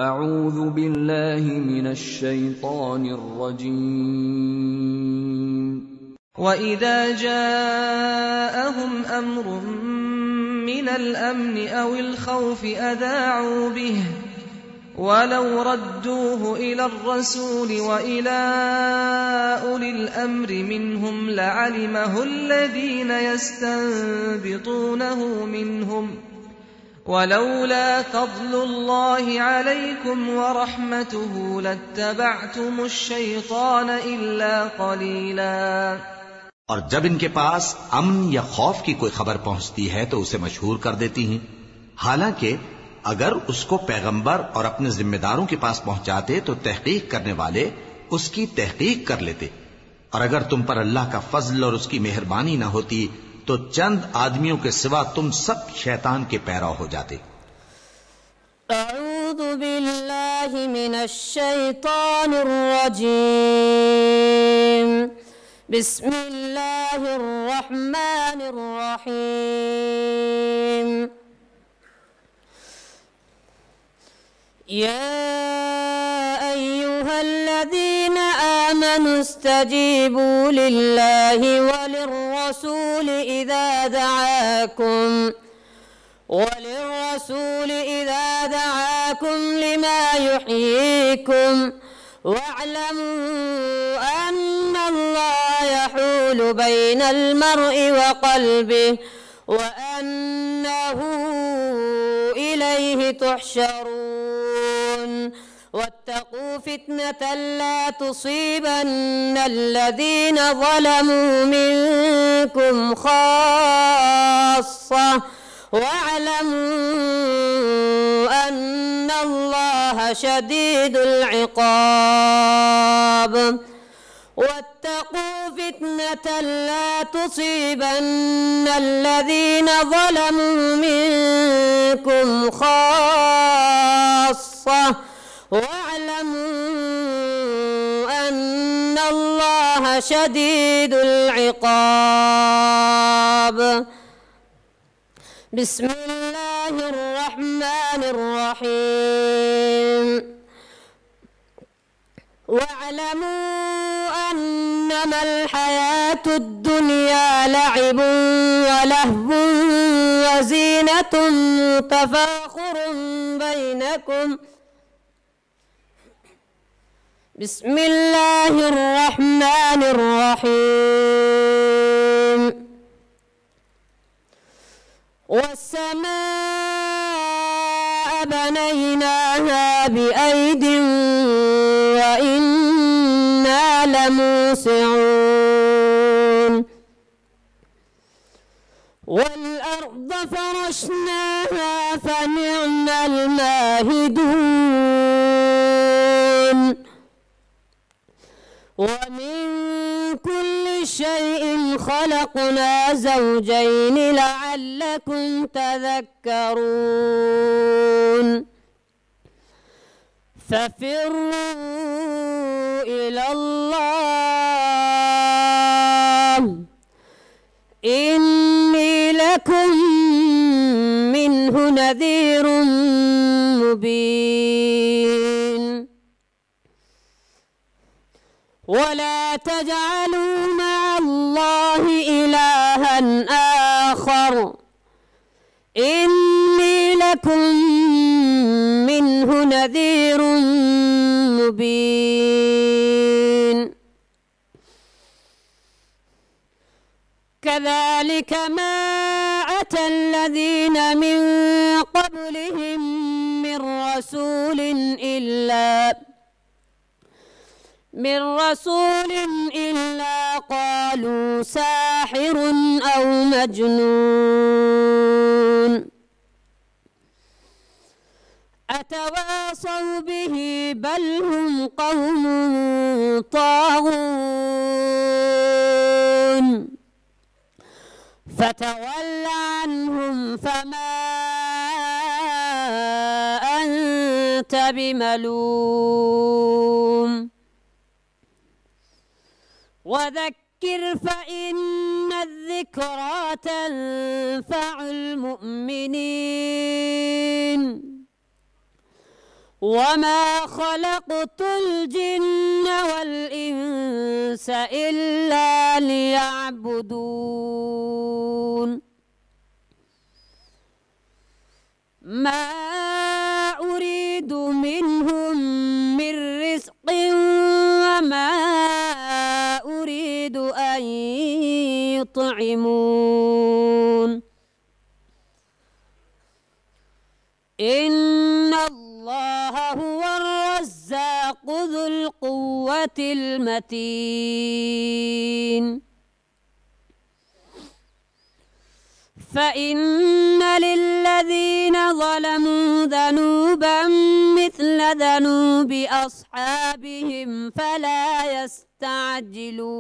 اعوذ باللہ من الشیطان الرجیم وَإِذَا جَاءَهُمْ أَمْرٌ مِّنَ الْأَمْنِ أَوِ الْخَوْفِ أَذَاعُوا بِهِ وَلَوْ رَدُّوهُ إِلَى الرَّسُولِ وَإِلَى أُولِي الْأَمْرِ مِنْهُمْ لَعَلِمَهُ الَّذِينَ يَسْتَنبِطُونَهُ مِنْهُمْ وَلَوْلَا فَضْلُ اللَّهِ عَلَيْكُمْ وَرَحْمَتُهُ لَاتَّبَعْتُمُ الشَّيْطَانَ إِلَّا قَلِيلًا۔ اور جب ان کے پاس امن یا خوف کی کوئی خبر پہنچتی ہے تو اسے مشہور کر دیتی ہیں، حالانکہ اگر اس کو پیغمبر اور اپنے ذمہ داروں کے پاس پہنچاتے تو تحقیق کرنے والے اس کی تحقیق کر لیتے، اور اگر تم پر اللہ کا فضل اور اس کی مہربانی نہ ہوتی تو چند آدمیوں کے سوا تم سب شیطان کے پیرو ہو جاتے۔ اعوذ باللہ من الشیطان الرجیم، بسم اللہ الرحمن الرحیم۔ یا ایہا الذین آمنوا استجیبوا للہ وللرسول اذا دعاکم لما یحییکم واعلموا ان اللہ یحول بین المرء وقلبہ وانہ الیہ تحشرون۔ واتقوا فتنة لا تصيبن الذين ظلموا منكم خاصة واعلموا أن الله شديد العقاب۔ واتقوا فتنة لا تصيبن الذين ظلموا منكم خاصة واعلموا أن الله شديد العقاب۔ بسم الله الرحمن الرحيم۔ واعلموا أنما الحياة الدنيا لعب ولهو وزينة وتفاخر بينكم۔ بسم الله الرحمن الرحيم۔ والسماء بنيناها بأيد وإنا لموسعون۔ والأرض فرشناها فنعم الماهدون۔ ومن كل شيء خلقنا زوجين لعلكم تذكرون۔ ففروا إلى الله إني لكم منه نذير مبين۔ ولا تجعلوا مع الله إلها آخر إني لكم منه نذير مبين۔ كذلك ما أتى الذين من قبلهم من رسول إلا قالوا ساحر أو مجنون أتواصوا به بل هم قوم طاغون۔ فتول عنهم فما أنت بملوم وذكر فإن الذكرى تنفع المؤمنين وما خلقت الجن والإنس إلا ليعبدون ما أريد منهم من رزق وما أريد أن يطعمون إن الله هو الرزاق ذو القوة المتين فإن للذين ظلموا ذنوبا مثل ذنوب أصحابهم فلا يستعجلون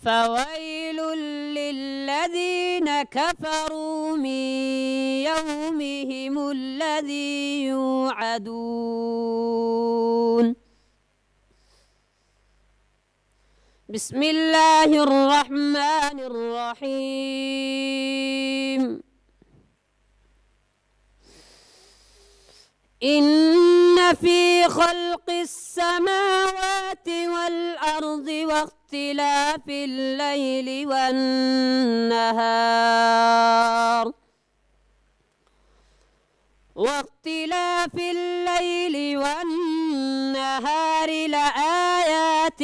فويل للذين كفروا من يومهم الذي يوعدون بسم الله الرحمن الرحيم إن في خلق السماوات والأرض واختلاف الليل والنهار لآيات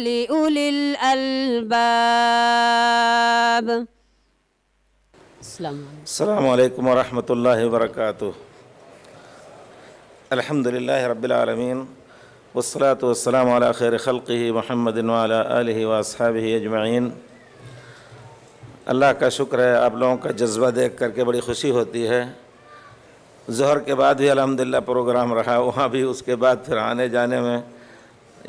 لأولي الألباب. السلام علیکم ورحمۃ اللہ وبرکاتہ. الحمد للہ رب العالمین والصلاة والسلام علی خیر خلقہ محمد وعلی آلہ واصحابہ اجمعین. اللہ کا شکر ہے، آپ لوگوں کا جذبہ دیکھ کر کے بڑی خوشی ہوتی ہے. ظہر کے بعد بھی الحمدللہ پروگرام رہا، وہاں بھی اس کے بعد پھر آنے جانے میں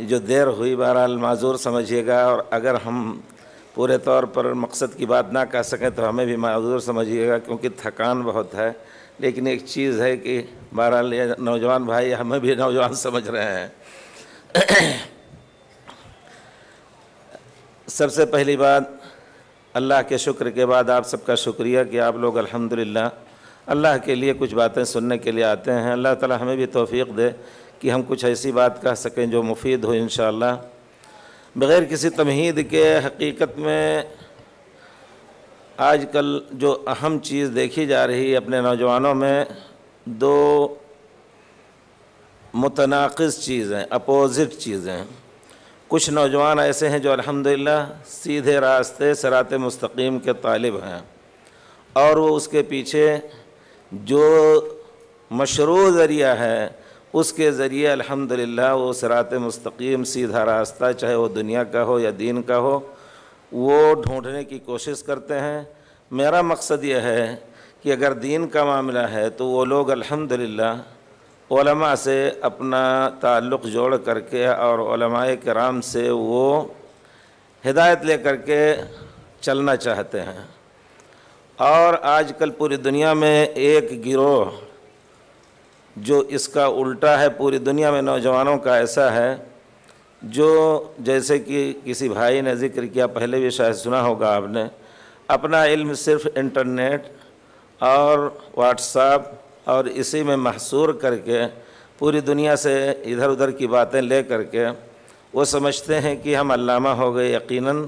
جو دیر ہوئی بہرحال معذور سمجھیے گا، اور اگر ہم پورے طور پر مقصد کی بات نہ کر سکیں تو ہمیں بھی معذور سمجھیے گا، کیونکہ تھکان بہت ہے. لیکن ایک چیز ہے کہ بہرحال یہ نوجوان بھائی ہمیں بھی نوجوان سمجھ رہے ہیں. سب سے پہلی بات اللہ کے شکر کے بعد آپ سب کا شکریہ کہ آپ لوگ الحمدللہ اللہ کے لیے کچھ باتیں سننے کے لیے آتے ہیں. اللہ تعالی ہمیں بھی توفیق دے کہ ہم کچھ ایسی بات کہہ سکیں جو مفید ہو انشاءاللہ. بغیر کسی تمہید کے حقیقت میں آج کل جو اہم چیز دیکھی جا رہی ہے اپنے نوجوانوں میں، دو متناقض چیزیں، اپوزٹ چیزیں. کچھ نوجوان ایسے ہیں جو الحمدللہ سیدھے راستے صراط مستقیم کے طالب ہیں، اور وہ اس کے پیچھے جو مشروع ذریعہ ہے اس کے ذریعے الحمدللہ وہ صراط مستقیم سیدھا راستہ، چاہے وہ دنیا کا ہو یا دین کا ہو، وہ ڈھونڈنے کی کوشش کرتے ہیں. میرا مقصد یہ ہے کہ اگر دین کا معاملہ ہے تو وہ لوگ الحمدللہ علماء سے اپنا تعلق جوڑ کر کے اور علماء کرام سے وہ ہدایت لے کر کے چلنا چاہتے ہیں. اور آج کل پوری دنیا میں ایک گروہ جو اس کا الٹا ہے، پوری دنیا میں نوجوانوں کا ایسا ہے جو جیسے کہ کسی بھائی نے ذکر کیا، پہلے بھی شاید سنا ہوگا آپ نے، اپنا علم صرف انٹرنیٹ اور واٹس ایپ اور اسی میں محصور کر کے پوری دنیا سے ادھر ادھر کی باتیں لے کر کے وہ سمجھتے ہیں کہ ہم علامہ ہو گئے یقیناً،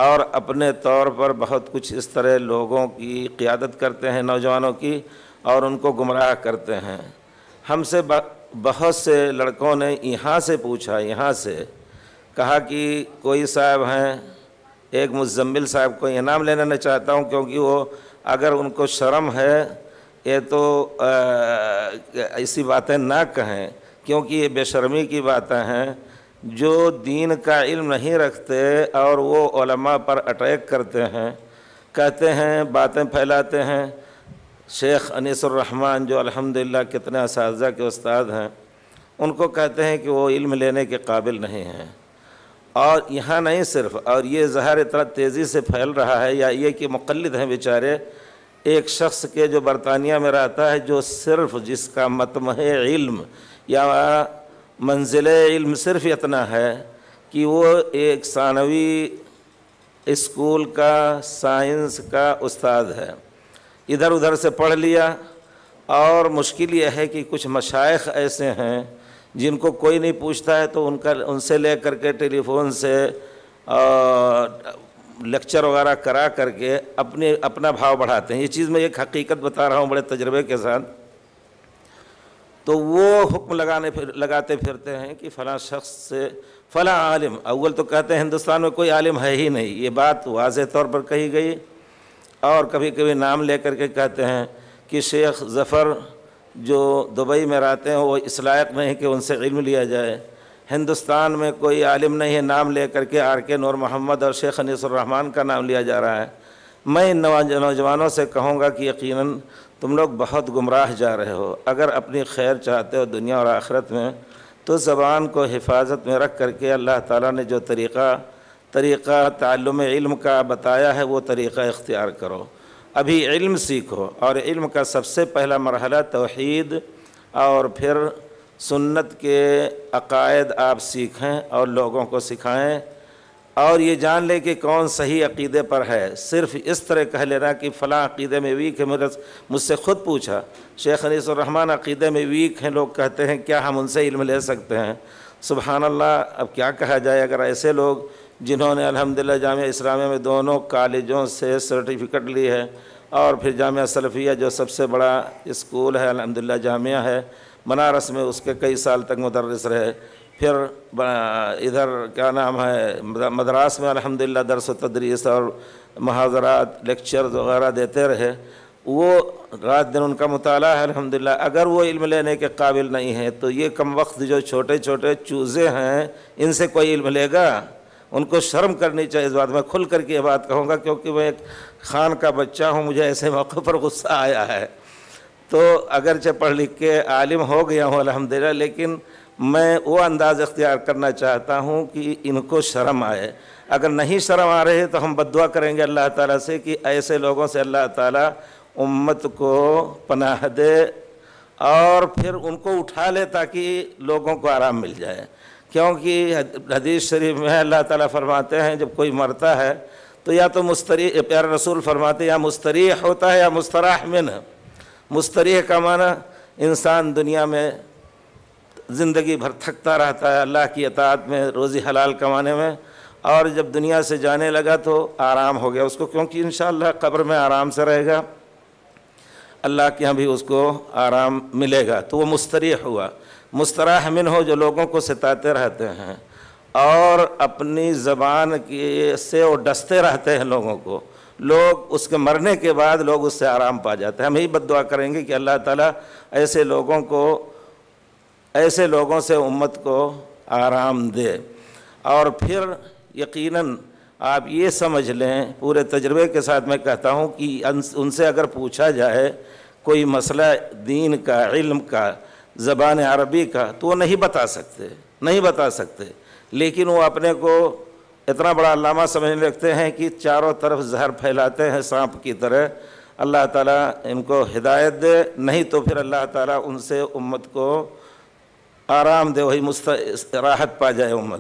اور اپنے طور پر بہت کچھ اس طرح لوگوں کی قیادت کرتے ہیں، نوجوانوں کی، اور ان کو گمراہ کرتے ہیں. ہم سے بہت سے لڑکوں نے یہاں سے پوچھا، یہاں سے کہا کہ کوئی صاحب ہیں، ایک مزمل صاحب کو یہ نام لینا نہ چاہتا ہوں کیونکہ وہ اگر ان کو شرم ہے یہ تو ایسی باتیں نہ کہیں، کیونکہ یہ بے شرمی کی باتیں ہیں. جو دین کا علم نہیں رکھتے اور وہ علماء پر اٹیک کرتے ہیں، کہتے ہیں، باتیں پھیلاتے ہیں. شیخ انیس الرحمن جو الحمدللہ کتنے اساتذہ کے استاد ہیں، ان کو کہتے ہیں کہ وہ علم لینے کے قابل نہیں ہیں. اور یہاں نہیں صرف، اور یہ ظاہر اتنا تیزی سے پھیل رہا ہے، یا یہ کہ مقلد ہیں بیچارے. ایک شخص کے جو برطانیہ میں رہتا ہے، جو صرف جس کا مطمح علم یا منزل علم صرف اتنا ہے کہ وہ ایک ثانوی اسکول کا سائنس کا استاد ہے. ادھر ادھر سے پڑھ لیا. اور مشکل یہ ہے کہ کچھ مشائخ ایسے ہیں جن کو کوئی نہیں پوچھتا ہے تو ان سے لے کر کے ٹیلی فون سے لیکچر وغیرہ کرا کر کے اپنا بھاؤ بڑھاتے ہیں. یہ چیز میں ایک حقیقت بتا رہا ہوں بڑے تجربے کے ساتھ. تو وہ حکم لگاتے پھرتے ہیں کہ فلاں شخص سے فلاں عالم. اول تو کہتے ہیں ہندوستان میں کوئی عالم ہے ہی نہیں، یہ بات واضح طور پر کہی گئی. اور کبھی کبھی نام لے کر کے کہتے ہیں کہ شیخ ظفر جو دبئی میں رہتے ہیں وہ اس لائق نہیں کہ ان سے علم لیا جائے. ہندوستان میں کوئی عالم نہیں ہے، نام لے کر کے آر کے نور محمد اور شیخ انیس الرحمن کا نام لیا جا رہا ہے. میں ان نوجوانوں سے کہوں گا کہ یقیناً تم لوگ بہت گمراہ جا رہے ہو. اگر اپنی خیر چاہتے ہو دنیا اور آخرت میں تو زبان کو حفاظت میں رکھ کر کے اللہ تعالیٰ نے جو طریقہ تعلم علم کا بتایا ہے وہ طریقہ اختیار کرو. ابھی علم سیکھو، اور علم کا سب سے پہلا مرحلہ توحید اور پھر سنت کے عقائد آپ سیکھیں اور لوگوں کو سکھائیں. اور یہ جان لیں کہ کون صحیح عقیدے پر ہے. صرف اس طرح کہہ لینا کہ فلاں عقیدے میں ویک ہے. مجھ سے خود پوچھا شیخ انیس الرحمن عقیدے میں ویک ہیں، لوگ کہتے ہیں کیا ہم ان سے علم لے سکتے ہیں؟ سبحان اللہ. اب کیا کہا جائے اگر ایسے لوگ جنہوں نے الحمدللہ جامعہ اسلامیہ میں دونوں کالجوں سے سرٹیفکیٹ لی ہے، اور پھر جامعہ سلفیہ جو سب سے بڑا اسکول ہے الحمدللہ جامعہ ہے بنارس میں، اس کے کئی سال تک مدرس رہے. پھر ادھر کیا نام ہے مدراس میں الحمدللہ درس و تدریس اور محاضرات لیکچرز وغیرہ دیتے رہے. وہ رات دن ان کا مطالعہ ہے الحمدللہ. اگر وہ علم لینے کے قابل نہیں ہے تو یہ کم وقت جو چھوٹے چھوٹے چوزے ہیں ان سے کوئی علم لے گا؟ ان کو شرم کرنی چاہیے. اس بات میں کھل کر کے یہ بات کہوں گا کیونکہ میں ایک خان کا بچہ ہوں. مجھے ایسے موقع پر غصہ آیا ہے. تو اگرچہ پڑھ لکھ کے عالم ہو گیا ہوں الحمدللہ، لیکن میں وہ انداز اختیار کرنا چاہتا ہوں کہ ان کو شرم آئے. اگر نہیں شرم آ رہے تو ہم بد دعا کریں گے اللہ تعالیٰ سے کہ ایسے لوگوں سے اللہ تعالیٰ امت کو پناہ دے اور پھر ان کو اٹھا لے تاکہ لوگوں کو آرام مل جائے. کیونکہ حدیث شریف میں اللہ تعالیٰ فرماتے ہیں جب کوئی مرتا ہے تو یا تو مستریح، پیارے رسول فرماتے ہیں یا مستریح ہوتا ہے یا مستراح منہ. مستریح کا معنی انسان دنیا میں زندگی بھر تھکتا رہتا ہے اللہ کی اطاعت میں، روزی حلال کمانے میں، اور جب دنیا سے جانے لگا تو آرام ہو گیا اس کو، کیونکہ انشاءاللہ قبر میں آرام سے رہے گا، اللہ کے ہاں بھی اس کو آرام ملے گا. تو وہ مستریح ہوا. مستراح من ہو جو لوگوں کو ستاتے رہتے ہیں اور اپنی زبان سے وہ ڈستے رہتے ہیں لوگوں کو. لوگ اس کے مرنے کے بعد لوگ اس سے آرام پا جاتے ہیں. ہم یہی بد دعا کریں گے کہ اللہ تعالیٰ ایسے لوگوں سے امت کو آرام دے. اور پھر یقیناً آپ یہ سمجھ لیں، پورے تجربے کے ساتھ میں کہتا ہوں کہ ان سے اگر پوچھا جائے کوئی مسئلہ دین کا، علم کا، زبان عربی کا، تو وہ نہیں بتا سکتے. لیکن وہ اپنے کو اتنا بڑا علامہ سمجھنے لگتے ہیں کہ چاروں طرف زہر پھیلاتے ہیں سانپ کی طرح. اللہ تعالیٰ ان کو ہدایت دے، نہیں تو پھر اللہ تعالیٰ ان سے امت کو آرام دے، وہی راحت پا جائے امت.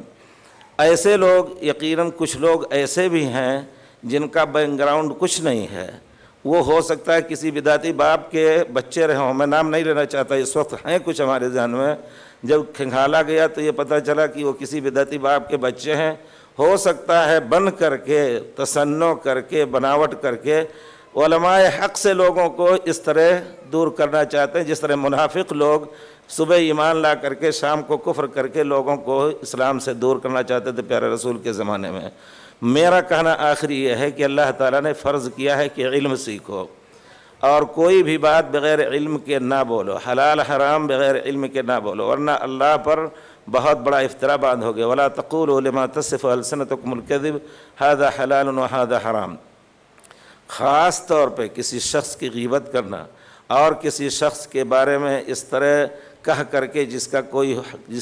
ایسے لوگ یقیناً کچھ لوگ ایسے بھی ہیں جن کا بیک گراؤنڈ کچھ نہیں ہے. وہ ہو سکتا ہے کسی بدعتی باپ کے بچے رہے ہوں، میں نام نہیں لینا چاہتا، اس وقت ہیں کچھ ہمارے ذہن میں. جب کھنگھالا گیا تو یہ پتہ چلا کہ وہ کسی بدعتی باپ کے بچے ہیں. ہو سکتا ہے بن کر کے، تصنع کر کے، بناوٹ کر کے علماء حق سے لوگوں کو اس طرح دور کرنا چاہتے ہیں جس طرح منافق لوگ صبح ایمان لا کر کے شام کو کفر کر کے لوگوں کو اسلام سے دور کرنا چاہتے تھے پیارے رسول کے زمانے میں. میرا کہنا آخری یہ ہے کہ اللہ تعالیٰ نے فرض کیا ہے کہ علم سیکھو، اور کوئی بھی بات بغیر علم کے نہ بولو، حلال حرام بغیر علم کے نہ بولو، ورنہ اللہ پر بہت بڑا افتراء باندھ ہو گیا. ولا تقولوا لما تصف السنتكم الكذب هذا حلال وهذا حرام. خاص طور پہ کسی شخص کی غیبت کرنا اور کسی شخص کے بارے میں اس طرح کہہ کر کے جس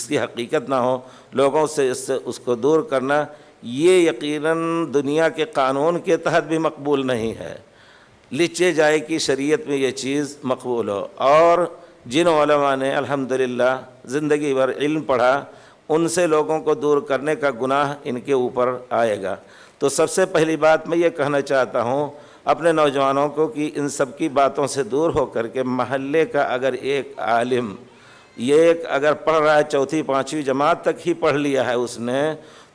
کی حقیقت نہ ہو لوگوں سے اس کو دور کرنا، یہ یقیناً دنیا کے قانون کے تحت بھی مقبول نہیں ہے. لچے جائے کہ شریعت میں یہ چیز مقبول ہو. اور جن علماء نے الحمدللہ زندگی بھر علم پڑھا ان سے لوگوں کو دور کرنے کا گناہ ان کے اوپر آئے گا. تو سب سے پہلی بات میں یہ کہنا چاہتا ہوں، اپنے نوجوانوں کو کہ ان سب کی باتوں سے دور ہو کر کے محلے کا اگر ایک عالم یہ اگر پڑھ رہا ہے 4 5ویں جماعت تک ہی پڑھ لیا ہے اس نے،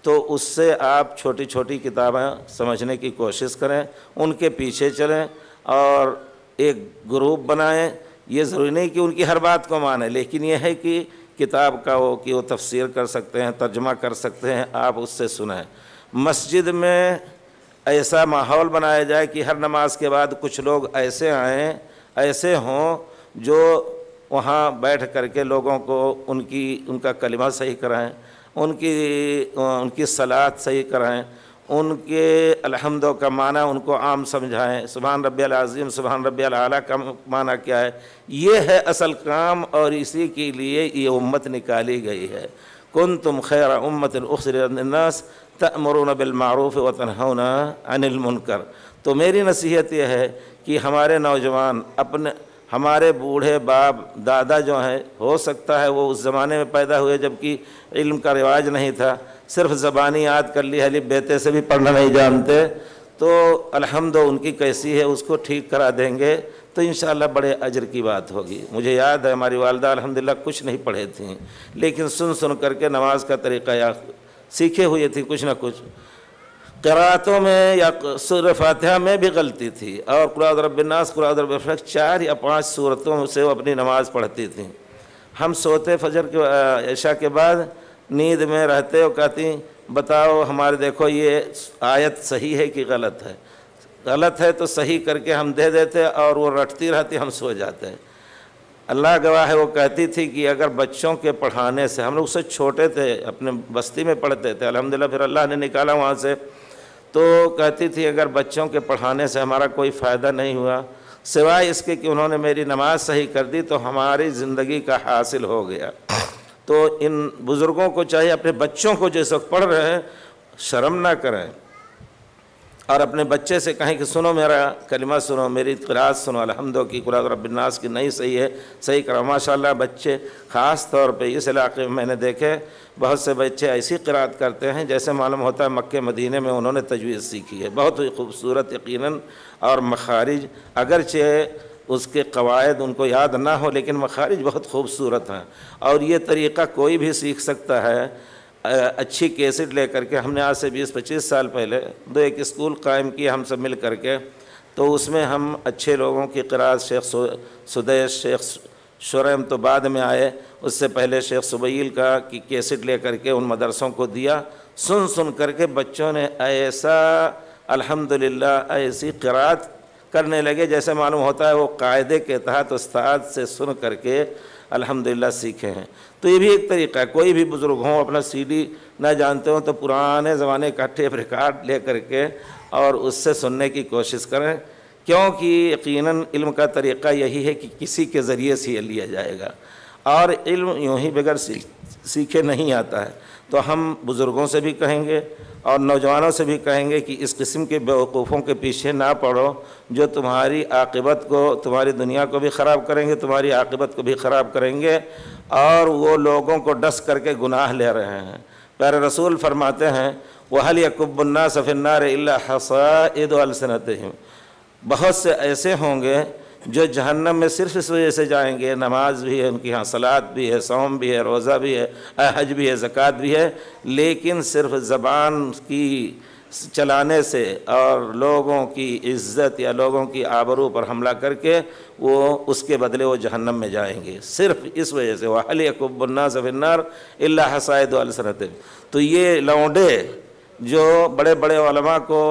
تو اس سے آپ چھوٹی چھوٹی کتابیں سمجھنے کی کوشش کریں، ان کے پیچھے چلیں اور ایک گروپ بنائیں۔ یہ ضروری نہیں کہ ان کی ہر بات کو مانیں، لیکن یہ ہے کہ کتاب کا وہ تفسیر کر سکتے ہیں، ترجمہ کر سکتے ہیں، آپ اس سے سنیں۔ مسجد میں ایسا ماحول بنایا جائے کہ ہر نماز کے بعد کچھ لوگ ایسے آئیں، ایسے ہوں جو وہاں بیٹھ کر کے لوگوں کو ان کا کلمہ صحیح کرائیں، ان کی صلاۃ صحیح کرائیں، ان کے الحمد کا معنی ان کو عام سمجھائیں، سبحان ربی العظیم سبحان ربی الاعلیٰ کا معنی کیا ہے۔ یہ ہے اصل کام، اور اسی کے لیے یہ امت نکالی گئی ہے۔ کنتم خیر امۃ اخرجت للناس تأمرون بالمعروف وتنہون عن المنکر۔ تو میری نصیحت یہ ہے کہ ہمارے نوجوان ہمارے بوڑھے باپ دادا جو ہیں، ہو سکتا ہے وہ اس زمانے میں پیدا ہوئے جب کہ علم کا رواج نہیں تھا، صرف زبانی یاد کر لی، الف بیتے سے بھی پڑھنا نہیں جانتے، تو الحمد ان کی کیسی ہے اس کو ٹھیک کرا دیں گے تو انشاءاللہ بڑے اجر کی بات ہوگی۔ مجھے یاد ہے ہماری والدہ الحمدللہ کچھ نہیں پڑھے تھیں، لیکن سن کر کے نماز کا طریقہ سیکھے ہوئے تھی، کچھ نہ کچھ قرأتوں میں یا سورہ فاتحہ میں بھی غلطی تھی، اور قل اعوذ برب الناس قل اعوذ برب الفلق 4 یا 5 سورتوں سے وہ اپنی نماز پڑھتی تھیں۔ ہم سوتے فجر کے عشاء کے بعد نیند میں رہتے ہو، کہتی بتاؤ ہمارے دیکھو یہ آیت صحیح ہے کہ غلط ہے، غلط ہے تو صحیح کر کے ہم دے دیتے، اور وہ رٹتی رہتی، ہم سو جاتے ہیں۔ اللہ گواہ ہے وہ کہتی تھی کہ اگر بچوں کے پڑھانے سے، ہم لوگ سے چھوٹے تھے، اپنے بستی میں پڑھتے تھے، الحمدللہ پھر اللہ نے نکالا وہاں سے، تو کہتی تھی اگر بچوں کے پڑھانے سے ہمارا کوئی فائدہ نہیں ہوا سوائے اس کے کہ انہوں نے میری نماز صحیح کر دی تو ہماری زندگی کا حاصل ہو گیا۔ تو ان بزرگوں کو چاہیے اپنے بچوں کو جس وقت پڑھ رہے ہیں شرم نہ کریں، اور اپنے بچے سے کہیں کہ سنو میرا کلمہ، سنو میری قرأت سنو، الحمد کی قل اعوذ برب الناس کی نہیں صحیح ہے، صحیح کرو۔ ماشاءاللہ بچے خاص طور پہ اس علاقے میں نے دیکھے بہت سے بچے ایسی قرأت کرتے ہیں جیسے معلوم ہوتا ہے مکہ مدینے میں انہوں نے تجوید سیکھی ہے، بہت ہی خوبصورت یقیناً، اور مخارج اگرچہ اس کے قواعد ان کو یاد نہ ہو لیکن مخارج بہت خوبصورت ہیں، اور یہ طریقہ کوئی بھی سیکھ سکتا ہے۔ اچھی کیسٹ لے کر کے ہم نے آج سے 20-25 سال پہلے ایک اسکول قائم کیا ہم سب مل کر کے، تو اس میں ہم اچھے لوگوں کی قرأت، شیخ سدیش، شیخ شریم تو بعد میں آئے، اس سے پہلے شیخ سبیل کا کی کیسٹ لے کر کے ان مدرسوں کو دیا، سن کر کے بچوں نے ایسا الحمدللہ ایسی قرأت کرنے لگے جیسے معلوم ہوتا ہے وہ قاعدے کے تحت استاد سے سن کر کے الحمدللہ سیکھے ہیں۔ تو یہ بھی ایک طریقہ ہے، کوئی بھی بزرگ ہوں اپنا CD نہ جانتے ہوں تو پرانے زمانے کا ٹیپ ریکارڈ لے کر کے اور اس سے سننے کی کوشش کریں، کیونکہ یقیناً علم کا طریقہ یہی ہے کہ کسی کے ذریعے سے لیا جائے گا، اور علم یوں ہی بغیر سیکھے نہیں آتا ہے۔ تو ہم بزرگوں سے بھی کہیں گے اور نوجوانوں سے بھی کہیں گے کہ اس قسم کے بیوقوفوں کے پیچھے نہ پڑو جو تمہاری عاقبت کو، تمہاری دنیا کو بھی خراب کریں گے، تمہاری عاقبت کو بھی خراب کریں گے، اور وہ لوگوں کو ڈس کر کے گناہ لے رہے ہیں۔ پیارے رسول فرماتے ہیں وَهَلْ يَكُبُّ النَّاسَ فِي النَّارِ إِلَّا حَصَائِدُ أَلْسِنَتِهِمْ، بہت سے ایسے ہوں گے جو جہنم میں صرف اس وجہ سے جائیں گے، نماز بھی ہے ان کی، ہاں صلاۃ بھی ہے، صوم بھی ہے، روزہ بھی ہے، حج بھی ہے، زکوٰۃ بھی ہے، لیکن صرف زبان کی چلانے سے اور لوگوں کی عزت یا لوگوں کی آبرو پر حملہ کر کے وہ اس کے بدلے وہ جہنم میں جائیں گے، صرف اس وجہ سے وَهَلْ يَكُبُّ النَّاسَ فِي النَّارِ إِلَّا حَصَائِدُ أَلْسِنَتِهِمْ۔ تو یہ لونڈے جو بڑے بڑے علماء کو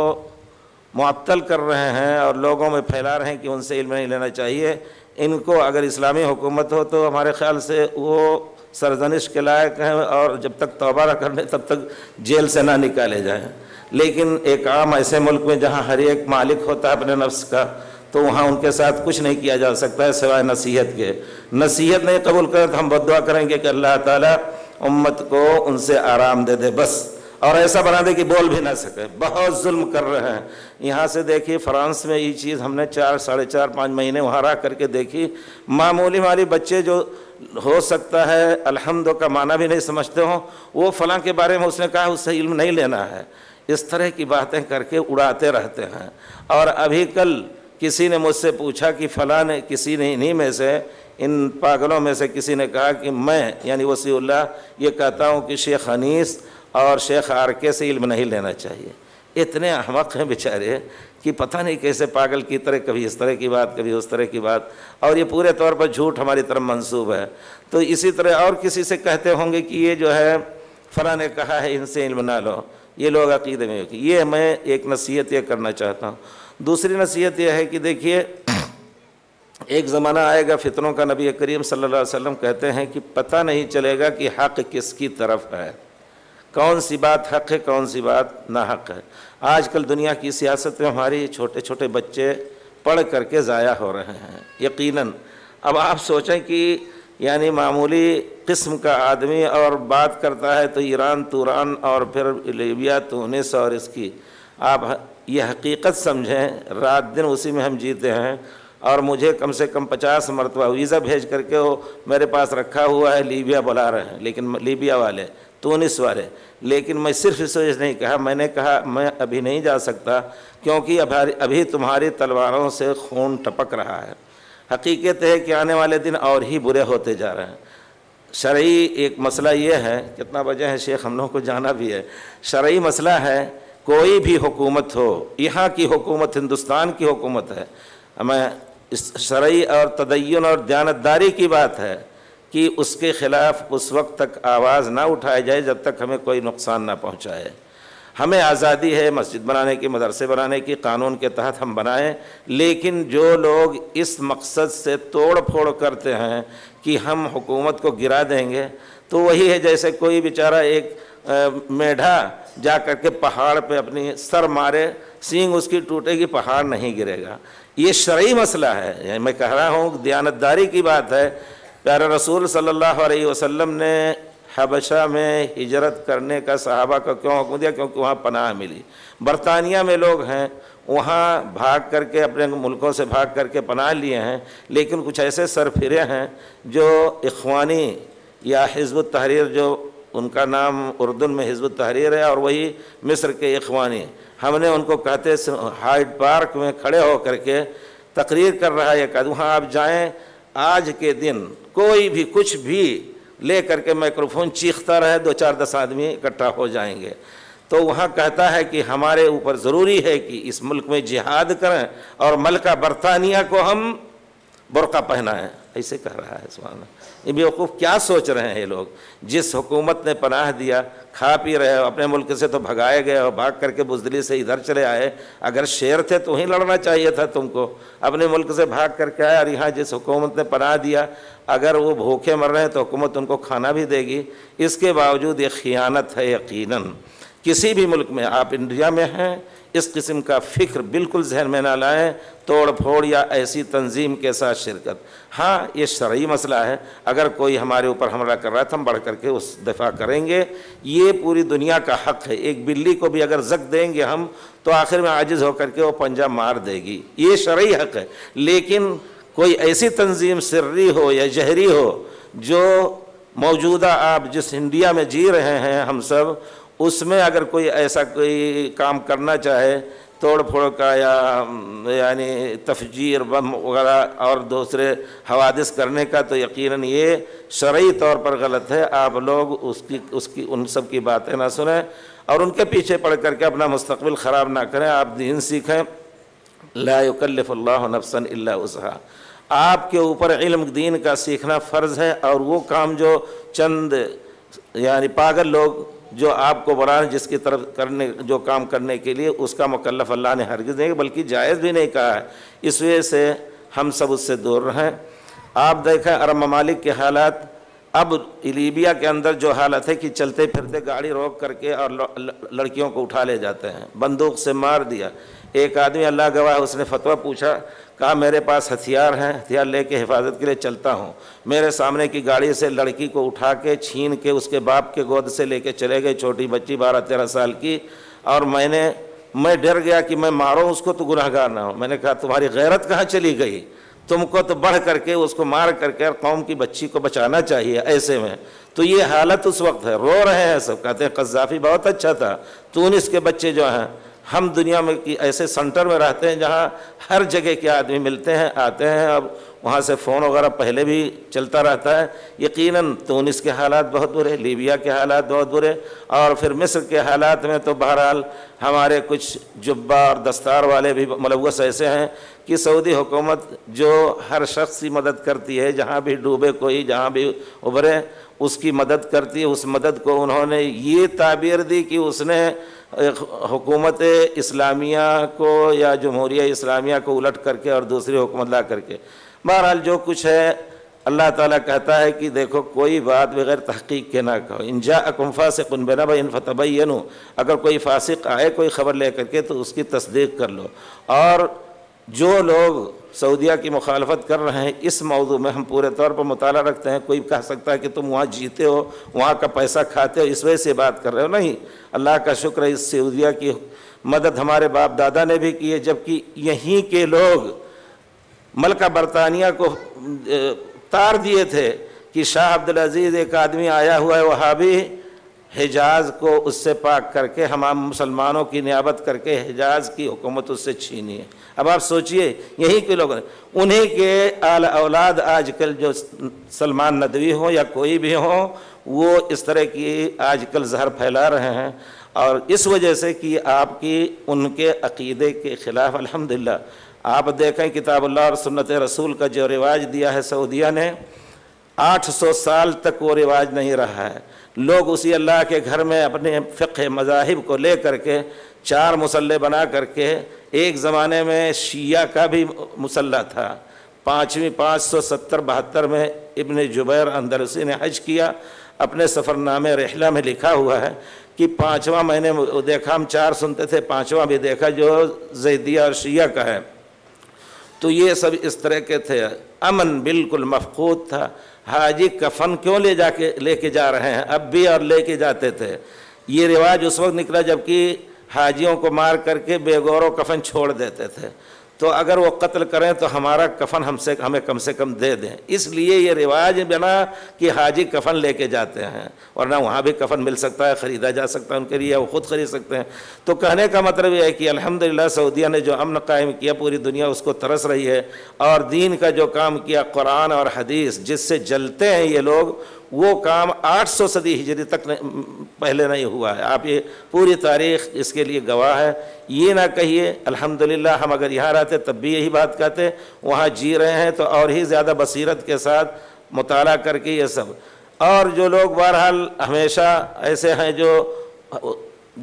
معطل کر رہے ہیں اور لوگوں میں پھیلا رہے ہیں کہ ان سے علم نہیں لینا چاہیے، ان کو اگر اسلامی حکومت ہو تو ہمارے خیال سے وہ سرزنش کے لائق ہیں، اور جب تک توبہ نہ کرنے تب تک جیل سے نہ نکالے جائیں۔ لیکن ایک عام ایسے ملک میں جہاں ہر ایک مالک ہوتا ہے اپنے نفس کا، تو وہاں ان کے ساتھ کچھ نہیں کیا جا سکتا ہے سوائے نصیحت کے۔ نصیحت نہیں قبول کریں تو ہم بد دعا کریں گے کہ اللہ تعالیٰ امت کو ان سے آرام دے دے بس، اور ایسا بنا دے کہ بول بھی نہ سکے۔ بہت ظلم کر رہے ہیں، یہاں سے دیکھیے فرانس میں یہ چیز ہم نے 4-4.5 مہینے وہاں رہ کر کے دیکھی، معمولی بچے جو ہو سکتا ہے الحمد کا معنی بھی نہیں سمجھتے ہوں، وہ فلاں کے بارے میں اس نے کہا اس سے علم نہیں لینا ہے، اس طرح کی باتیں کر کے اڑاتے رہتے ہیں۔ اور ابھی کل کسی نے مجھ سے پوچھا کہ فلاں نے، کسی نے انہی میں سے، ان پاگلوں میں سے کسی نے کہا کہ میں یعنی وسیع اللہ یہ کہتا ہوں کہ شیخ انیس اور شیخ آر کے سے علم نہیں لینا چاہیے۔ اتنے احمق ہیں بیچارے کہ پتہ نہیں کیسے پاگل کی طرح کبھی اس طرح کی بات کبھی اس طرح کی بات، اور یہ پورے طور پر جھوٹ ہماری طرف منسوب ہے۔ تو اسی طرح اور کسی سے کہتے ہوں گے کہ یہ جو ہے فلاں نے کہا ہے ان سے علم نہ لو، یہ لوگ عقیدے میں ہوگی۔ یہ میں ایک نصیحت یہ کرنا چاہتا ہوں۔ دوسری نصیحت یہ ہے کہ دیکھیے ایک زمانہ آئے گا فتنوں کا، نبی کریم صلی اللہ علیہ وسلم کہتے ہیں کہ پتہ نہیں چلے گا کہ حق کس کی طرف ہے، کون سی بات حق ہے کون سی بات ناحق ہے۔ آج کل دنیا کی سیاست میں ہماری چھوٹے چھوٹے بچے پڑھ کر کے ضائع ہو رہے ہیں یقیناً۔ اب آپ سوچیں کہ یعنی معمولی قسم کا آدمی اور بات کرتا ہے تو ایران توران اور پھر لیبیا تونس اور اس کی، آپ یہ حقیقت سمجھیں رات دن اسی میں ہم جیتے ہیں۔ اور مجھے کم سے کم 50 مرتبہ ویزا بھیج کر کے وہ میرے پاس رکھا ہوا ہے، لیبیا بلا رہے ہیں، لیکن لیبیا والے تونس والے، لیکن میں صرف اس وجہ سے نہیں کہا، میں نے کہا میں ابھی نہیں جا سکتا کیونکہ ابھی تمہاری تلواروں سے خون ٹپک رہا ہے۔ حقیقت ہے کہ آنے والے دن اور ہی برے ہوتے جا رہے ہیں۔ شرعی ایک مسئلہ یہ ہے، کتنا بجے ہے شیخ، ہم لوگوں کو جانا بھی ہے۔ شرعی مسئلہ ہے کوئی بھی حکومت ہو، یہاں کی حکومت ہندوستان کی حکومت ہے، ہمیں اس شرعی اور تدین اور دیانتداری کی بات ہے کہ اس کے خلاف اس وقت تک آواز نہ اٹھائی جائے جب تک ہمیں کوئی نقصان نہ پہنچائے۔ ہمیں آزادی ہے مسجد بنانے کی، مدرسے بنانے کی، قانون کے تحت ہم بنائیں، لیکن جو لوگ اس مقصد سے توڑ پھوڑ کرتے ہیں کہ ہم حکومت کو گرا دیں گے، تو وہی ہے جیسے کوئی بیچارہ ایک میڈھا جا کر کے پہاڑ پہ اپنی سر مارے، سینگ اس کی ٹوٹے گی، پہاڑ نہیں گرے گا۔ یہ شرعی مسئلہ ہے، یعنی میں کہہ رہا ہوں دیانتداری کی بات ہے۔ پیارے رسول صلی اللہ علیہ وسلم نے حبشہ میں ہجرت کرنے کا صحابہ کا کیوں حکم دیا؟ کیونکہ وہاں پناہ ملی۔ برطانیہ میں لوگ ہیں، وہاں بھاگ کر کے اپنے ملکوں سے بھاگ کر کے پناہ لیے ہیں، لیکن کچھ ایسے سرفرے ہیں جو اخوانی یا حزب التحریر، جو ان کا نام اردن میں حزب التحریر ہے اور وہی مصر کے اخوانی، ہم نے ان کو کہتے ہائیڈ پارک میں کھڑے ہو کر کے تقریر کر رہا ہے کہ وہاں آپ جائیں، آج کے دن کوئی بھی کچھ بھی لے کر کے مائکروفون چیختا رہے، 2-4-10 آدمی اکٹھا ہو جائیں گے۔ تو وہاں کہتا ہے کہ ہمارے اوپر ضروری ہے کہ اس ملک میں جہاد کریں اور ملکہ برطانیہ کو ہم برقع پہنائیں، ایسے کہہ رہا ہے۔ سبحان اللہ، یہ بیوقوف کیا سوچ رہے ہیں یہ لوگ؟ جس حکومت نے پناہ دیا، کھا پی رہے ہو، اپنے ملک سے تو بھگائے گئے ہو، بھاگ کر کے بزدلی سے ادھر چلے آئے۔ اگر شیر تھے تو ہی لڑنا چاہیے تھا تم کو، اپنے ملک سے بھاگ کر کے آئے، اور یہاں جس حکومت نے پناہ دیا اگر وہ بھوکے مر رہے ہیں تو حکومت ان کو کھانا بھی دے گی۔ اس کے باوجود یہ خیانت ہے یقیناً۔ کسی بھی ملک میں، آپ انڈیا میں ہیں، اس قسم کا فکر بالکل ذہن میں نہ لائیں، توڑ پھوڑ یا ایسی تنظیم کے ساتھ شرکت۔ ہاں یہ شرعی مسئلہ ہے، اگر کوئی ہمارے اوپر حملہ کر رہا ہے تو ہم بڑھ کر کے اس دفاع کریں گے، یہ پوری دنیا کا حق ہے۔ ایک بلی کو بھی اگر زک دیں گے ہم تو آخر میں عاجز ہو کر کے وہ پنجہ مار دے گی، یہ شرعی حق ہے۔ لیکن کوئی ایسی تنظیم سری ہو یا جہری ہو جو موجودہ آپ جس انڈیا میں جی رہے ہیں ہم سب، اس میں اگر کوئی ایسا کوئی کام کرنا چاہے توڑ پھوڑ کا یا یعنی تفجیر بم وغیرہ اور دوسرے حوادث کرنے کا، تو یقیناً یہ شرعی طور پر غلط ہے۔ آپ لوگ اس کی ان سب کی باتیں نہ سنیں اور ان کے پیچھے پڑ کر کے اپنا مستقبل خراب نہ کریں۔ آپ دین سیکھیں، لا یکلف اللہ نفسا الا وسعہا۔ آپ کے اوپر علم دین کا سیکھنا فرض ہے، اور وہ کام جو چند یعنی پاگل لوگ جو آپ کو بلائیں جس کی طرف کرنے جو کام کرنے کے لیے، اس کا مکلف اللہ نے ہرگز نہیں، بلکہ جائز بھی نہیں کہا ہے۔ اس وجہ سے ہم سب اس سے دور رہیں۔ آپ دیکھیں عرب ممالک کے حالات، اب لیبیا کے اندر جو حالت ہے کہ چلتے پھرتے گاڑی روک کر کے اور لڑکیوں کو اٹھا لے جاتے ہیں، بندوق سے مار دیا۔ ایک آدمی اللہ گواہ اس نے فتویٰ پوچھا، کہا میرے پاس ہتھیار ہیں، ہتھیار لے کے حفاظت کے لیے چلتا ہوں، میرے سامنے کی گاڑی سے لڑکی کو اٹھا کے چھین کے اس کے باپ کے گود سے لے کے چلے گئے، چھوٹی بچی 12-13 سال کی، اور میں ڈر گیا کہ میں ماروں اس کو تو گناہگار نہ ہوں۔ میں نے کہا تمہاری غیرت کہاں چلی گئی؟ تم کو تو بڑھ کر کے اس کو مار کر کے اور قوم کی بچی کو بچانا چاہیے. ایسے میں تو یہ حالت اس وقت ہے. رو رہے ہیں سب, کہتے ہیں قذافی بہت اچھا تھا. تونس کے بچے جو ہیں, ہم دنیا میں ایسے سنٹر میں رہتے ہیں جہاں ہر جگہ کے آدمی ملتے ہیں, آتے ہیں. اب وہاں سے فون وغیرہ پہلے بھی چلتا رہتا ہے. یقیناً تونس کے حالات بہت برے, لیبیا کے حالات بہت برے, اور پھر مصر کے حالات میں تو بہرحال ہمارے کچھ جبہ اور دستار والے بھی ملوث ایسے ہیں کہ سعودی حکومت جو ہر شخص کی مدد کرتی ہے, جہاں بھی ڈوبے کوئی, جہاں بھی ابھرے اس کی مدد کرتی ہے. اس مدد کو انہوں نے یہ تعبیر دی کہ اس نے حکومت اسلامیہ کو یا جمہوریہ اسلامیہ کو الٹ کر کے اور دوسری حکومت لا کر کے. بہرحال جو کچھ ہے اللہ تعالیٰ کہتا ہے کہ دیکھو کوئی بات بغیر تحقیق کے نہ کہو. ان جاءکم فاسق بنبأ فتبینوا, اگر کوئی فاسق آئے کوئی خبر لے کر کے تو اس کی تصدیق کر لو. اور جو لوگ سعودیہ کی مخالفت کر رہے ہیں اس موضوع میں ہم پورے طور پر مطالعہ رکھتے ہیں. کوئی کہہ سکتا ہے کہ تم وہاں جیتے ہو, وہاں کا پیسہ کھاتے ہو, اس وجہ سے بات کر رہے ہو. نہیں, اللہ کا شکر ہے اس سعودیہ کی مدد ہمارے باپ دادا نے بھی کی ہے, جبکہ یہیں کے لوگ ملکہ برطانیہ کو تار دیے تھے کہ شاہ عبدالعزیز ایک آدمی آیا ہوا ہے وہابی, حجاز کو اس سے پاک کر کے ہم مسلمانوں کی نیابت کر کے حجاز کی حکومت اس سے چھینی ہے. اب آپ سوچئے یہی کے لوگ, انہیں کے آل اولاد آج کل جو سلمان ندوی ہوں یا کوئی بھی ہوں, وہ اس طرح کی آج کل زہر پھیلا رہے ہیں. اور اس وجہ سے کہ آپ کی ان کے عقیدے کے خلاف الحمدللہ آپ دیکھیں کتاب اللہ اور سنت رسول کا جو رواج دیا ہے سعودیہ نے, 800 سال تک وہ رواج نہیں رہا ہے. لوگ اسی اللہ کے گھر میں اپنے فقہ مذاہب کو لے کر کے 4 مصلے بنا کر کے, ایک زمانے میں شیعہ کا بھی مصلہ تھا. 570-72 میں ابن جبیر اندلسی نے حج کیا. اپنے سفر نامے رحلہ میں لکھا ہوا ہے کہ 5واں میں نے دیکھا, ہم 4 سنتے تھے, 5واں بھی دیکھا جو زیدیہ اور شیعہ کا ہے. تو یہ سب اس طرح کے تھے. امن بالکل مفقود تھا. حاجی کفن کیوں لے کے جا رہے ہیں, اب بھی اور لے کے جاتے تھے. یہ رواج اس وقت نکلا جبکہ حاجیوں کو مار کر کے بے گور و کفن چھوڑ دیتے تھے. تو اگر وہ قتل کریں تو ہمارا کفن ہمیں کم سے کم دے دیں. اس لیے یہ رواج بنا کہ حاجی کفن لے کے جاتے ہیں, ورنہ وہاں بھی کفن مل سکتا ہے, خریدا جا سکتا ہے ان کے لیے, وہ خود خرید سکتے ہیں. تو کہنے کا مطلب یہ ہے کہ الحمدللہ سعودیہ نے جو امن قائم کیا پوری دنیا اس کو ترس رہی ہے. اور دین کا جو کام کیا قرآن اور حدیث جس سے جلتے ہیں یہ لوگ, وہ کام 800 صدی ہجری تک پہلے نہیں ہوا ہے. آپ یہ پوری تاریخ اس کے لیے گواہ ہے. یہ نہ کہیے الحمدللہ ہم اگر یہاں رہتے تب بھی یہی بات کہتے, وہاں جی رہے ہیں تو اور ہی زیادہ بصیرت کے ساتھ مطالعہ کر کے یہ سب. اور جو لوگ بہرحال ہمیشہ ایسے ہیں جو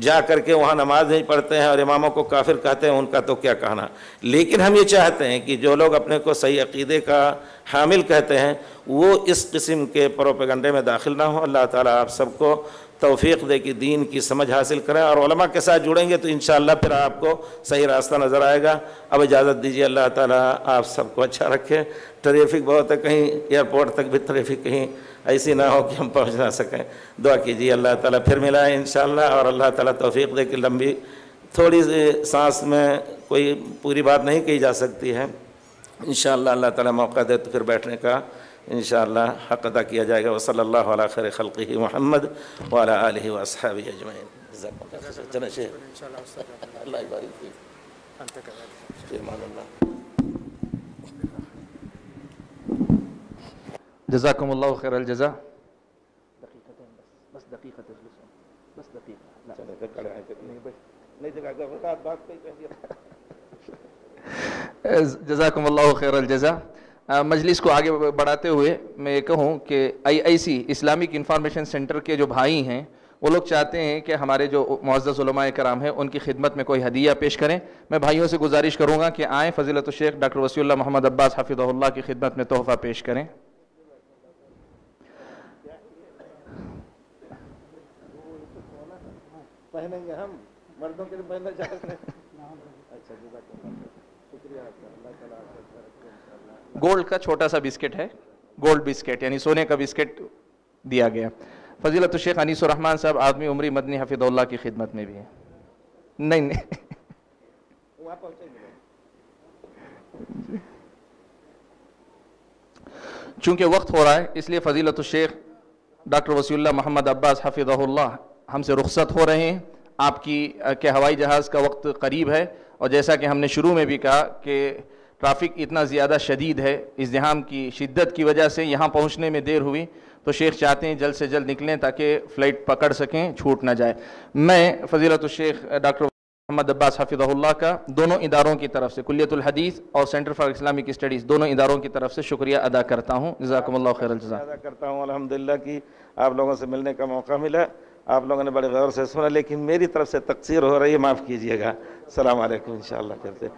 جا کر کے وہاں نماز نہیں پڑھتے ہیں اور اماموں کو کافر کہتے ہیں, ان کا تو کیا کہنا. لیکن ہم یہ چاہتے ہیں کہ جو لوگ اپنے کو صحیح عقیدے کا حامل کہتے ہیں وہ اس قسم کے پروپیگنڈے میں داخل نہ ہوں. اللہ تعالیٰ آپ سب کو توفیق دے کہ دین کی سمجھ حاصل کریں, اور علماء کے ساتھ جڑیں گے تو انشاءاللہ پھر آپ کو صحیح راستہ نظر آئے گا. اب اجازت دیجیے, اللہ تعالیٰ آپ سب کو اچھا رکھے. ٹریفک بہت ہے, کہیں ایئرپورٹ تک بھی ٹریفک کہیں ایسی نہ ہو کہ ہم پہنچ نہ سکیں. دعا کیجیے اللہ تعالیٰ پھر ملائے انشاءاللہ, اور اللہ تعالیٰ توفیق دے کہ لمبی تھوڑی سانس میں کوئی پوری بات نہیں کہی جا سکتی ہے. انشاءاللہ اللہ تعالیٰ موقع دے تو پھر بیٹھنے کا انشاءاللہ حق ادا کیا جائے گا. وصلی اللہ علی خیر خلقہ محمد وعلی آلہ واصحابہ اجمعین. اللہ یبارک فیک. جزاکم اللہ خیر الجزا. جزاکم اللہ خیر الجزا. مجلس کو آگے بڑھاتے ہوئے میں یہ کہوں کہ IIC اسلامک انفارمیشن سینٹر کے جو بھائی ہیں وہ لوگ چاہتے ہیں کہ ہمارے جو معزز علماء کرام ہیں ان کی خدمت میں کوئی ہدیہ پیش کریں. میں بھائیوں سے گزارش کروں گا کہ آئیں فضیلت الشیخ ڈاکٹر وصی اللہ محمد عباس حفظہ اللہ کی خدمت میں تحفہ پیش کریں. پہنیں گے ہم مردوں کے لیے پہننا چاہتے ہیں. اچھا شکریہ. گولڈ کا چھوٹا سا بسکٹ ہے, گولڈ بسکٹ یعنی سونے کا بسکٹ دیا گیا. فضیلت الشیخ انیس الرحمن صاحب آدمی عمری مدنی حفظہ اللہ کی خدمت میں بھی ہیں. نہیں چونکہ وقت ہو رہا ہے اس لیے فضیلت الشیخ ڈاکٹر وسیع اللہ محمد عباس حفظہ اللہ ہم سے رخصت ہو رہے ہیں. آپ کی کہ ہوائی جہاز کا وقت قریب ہے، اور جیسا کہ ہم نے شروع میں بھی کہا کہ ٹرافک اتنا زیادہ شدید ہے، ازدحام کی شدت کی وجہ سے یہاں پہنچنے میں دیر ہوئی، تو شیخ چاہتے ہیں جلد سے جلد نکلیں تاکہ فلائٹ پکڑ سکیں، چھوٹ نہ جائے. میں فضیلت الشیخ ڈاکٹر محمد عباس حفظہ اللہ کا دونوں اداروں کی طرف سے، کلیت الحدیث اور سینٹر فار اسلامک اسٹڈیز، دونوں اداروں کی طرف سے شکریہ ادا کرتا ہوں. جزاکم اللہ خیر الجزا. ادا کرتا ہوں الحمدللہ کہ آپ لوگوں سے ملنے کا موقع ملا. آپ لوگوں نے بڑے غور سے سنا، لیکن میری طرف سے تقصیر ہو رہی ہے، معاف کیجئے گا. السلام علیکم. انشاءاللہ پھر سے